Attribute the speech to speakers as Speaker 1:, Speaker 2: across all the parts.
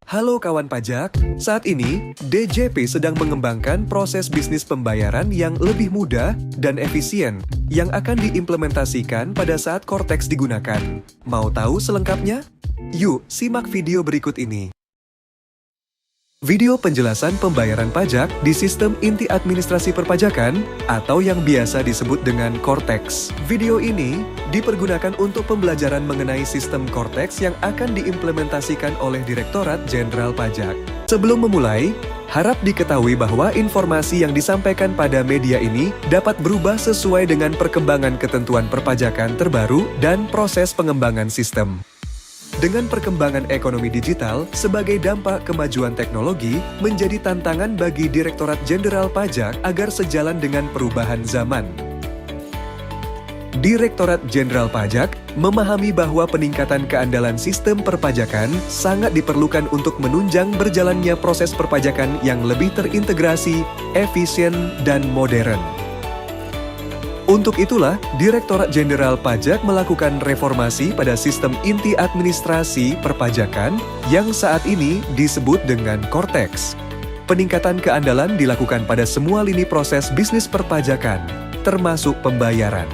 Speaker 1: Halo kawan pajak, saat ini DJP sedang mengembangkan proses bisnis pembayaran yang lebih mudah dan efisien yang akan diimplementasikan pada saat Cortex digunakan. Mau tahu selengkapnya? Yuk, simak video berikut ini. Video penjelasan pembayaran pajak di sistem inti administrasi perpajakan atau yang biasa disebut dengan Cortex. Video ini dipergunakan untuk pembelajaran mengenai sistem Cortex yang akan diimplementasikan oleh Direktorat Jenderal Pajak. Sebelum memulai, harap diketahui bahwa informasi yang disampaikan pada media ini dapat berubah sesuai dengan perkembangan ketentuan perpajakan terbaru dan proses pengembangan sistem. Dengan perkembangan ekonomi digital sebagai dampak kemajuan teknologi menjadi tantangan bagi Direktorat Jenderal Pajak agar sejalan dengan perubahan zaman. Direktorat Jenderal Pajak memahami bahwa peningkatan keandalan sistem perpajakan sangat diperlukan untuk menunjang berjalannya proses perpajakan yang lebih terintegrasi, efisien, dan modern. Untuk itulah, Direktorat Jenderal Pajak melakukan reformasi pada sistem inti administrasi perpajakan yang saat ini disebut dengan Cortex. Peningkatan keandalan dilakukan pada semua lini proses bisnis perpajakan, termasuk pembayaran.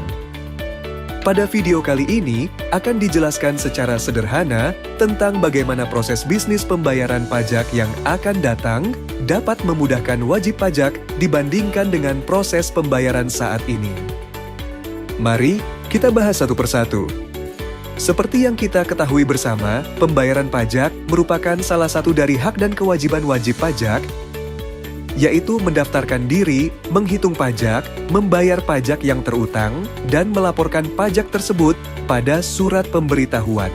Speaker 1: Pada video kali ini, akan dijelaskan secara sederhana tentang bagaimana proses bisnis pembayaran pajak yang akan datang dapat memudahkan wajib pajak dibandingkan dengan proses pembayaran saat ini. Mari kita bahas satu persatu. Seperti yang kita ketahui bersama, pembayaran pajak merupakan salah satu dari hak dan kewajiban wajib pajak, yaitu mendaftarkan diri, menghitung pajak, membayar pajak yang terutang, dan melaporkan pajak tersebut pada surat pemberitahuan.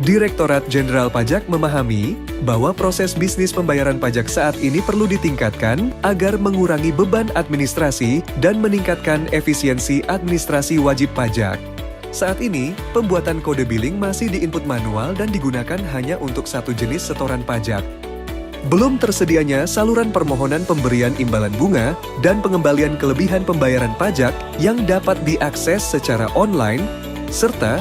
Speaker 1: Direktorat Jenderal Pajak memahami bahwa proses bisnis pembayaran pajak saat ini perlu ditingkatkan agar mengurangi beban administrasi dan meningkatkan efisiensi administrasi wajib pajak. Saat ini, pembuatan kode billing masih diinput manual dan digunakan hanya untuk satu jenis setoran pajak. Belum tersedianya saluran permohonan pemberian imbalan bunga dan pengembalian kelebihan pembayaran pajak yang dapat diakses secara online, serta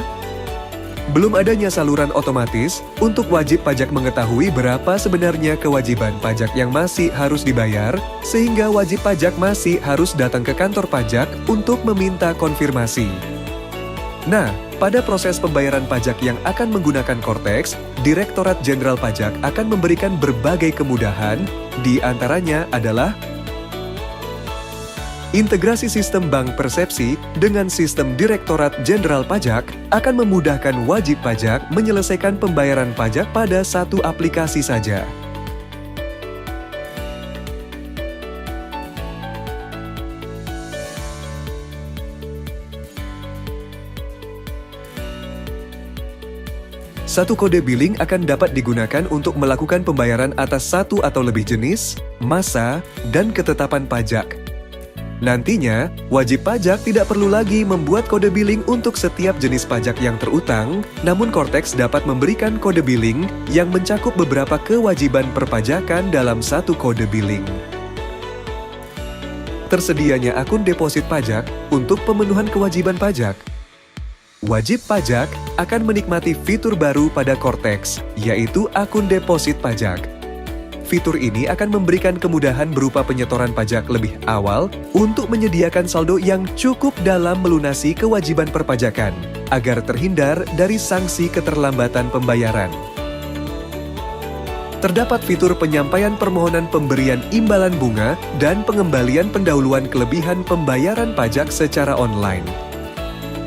Speaker 1: belum adanya saluran otomatis untuk wajib pajak mengetahui berapa sebenarnya kewajiban pajak yang masih harus dibayar, sehingga wajib pajak masih harus datang ke kantor pajak untuk meminta konfirmasi. Nah, pada proses pembayaran pajak yang akan menggunakan Cortex, Direktorat Jenderal Pajak akan memberikan berbagai kemudahan, di antaranya adalah integrasi sistem bank persepsi dengan sistem Direktorat Jenderal Pajak akan memudahkan wajib pajak menyelesaikan pembayaran pajak pada satu aplikasi saja. Satu kode billing akan dapat digunakan untuk melakukan pembayaran atas satu atau lebih jenis, masa, dan ketetapan pajak. Nantinya, wajib pajak tidak perlu lagi membuat kode billing untuk setiap jenis pajak yang terutang, namun Cortex dapat memberikan kode billing yang mencakup beberapa kewajiban perpajakan dalam satu kode billing. Tersedianya akun deposit pajak untuk pemenuhan kewajiban pajak. Wajib pajak akan menikmati fitur baru pada Cortex, yaitu akun deposit pajak. Fitur ini akan memberikan kemudahan berupa penyetoran pajak lebih awal untuk menyediakan saldo yang cukup dalam melunasi kewajiban perpajakan, agar terhindar dari sanksi keterlambatan pembayaran. Terdapat fitur penyampaian permohonan pemberian imbalan bunga dan pengembalian pendahuluan kelebihan pembayaran pajak secara online.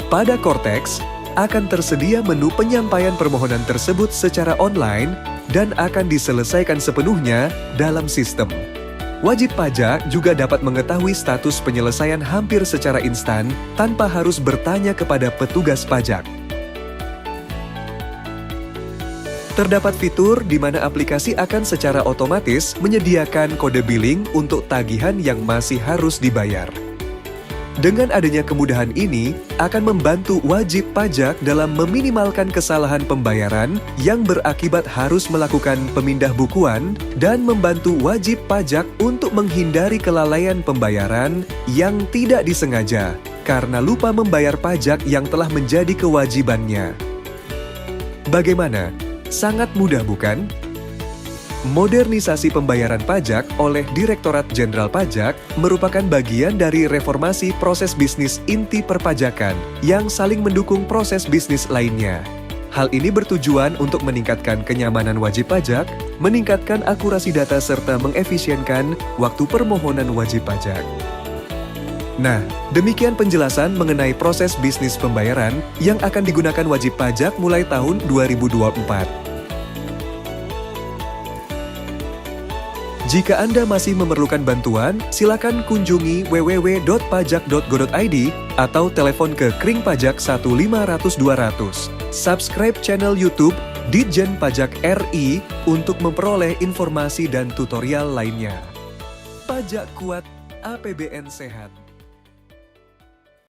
Speaker 1: Pada Cortex, akan tersedia menu penyampaian permohonan tersebut secara online dan akan diselesaikan sepenuhnya dalam sistem. Wajib pajak juga dapat mengetahui status penyelesaian hampir secara instan tanpa harus bertanya kepada petugas pajak. Terdapat fitur di mana aplikasi akan secara otomatis menyediakan kode billing untuk tagihan yang masih harus dibayar. Dengan adanya kemudahan ini, akan membantu wajib pajak dalam meminimalkan kesalahan pembayaran yang berakibat harus melakukan pemindah bukuan dan membantu wajib pajak untuk menghindari kelalaian pembayaran yang tidak disengaja karena lupa membayar pajak yang telah menjadi kewajibannya. Bagaimana? Sangat mudah bukan? Modernisasi pembayaran pajak oleh Direktorat Jenderal Pajak merupakan bagian dari reformasi proses bisnis inti perpajakan yang saling mendukung proses bisnis lainnya. Hal ini bertujuan untuk meningkatkan kenyamanan wajib pajak, meningkatkan akurasi data serta mengefisienkan waktu permohonan wajib pajak. Nah, demikian penjelasan mengenai proses bisnis pembayaran yang akan digunakan wajib pajak mulai tahun 2024. Jika Anda masih memerlukan bantuan, silakan kunjungi www.pajak.go.id atau telepon ke Kring Pajak 1500 200. Subscribe channel YouTube Ditjen Pajak RI untuk memperoleh informasi dan tutorial lainnya. Pajak kuat, APBN sehat.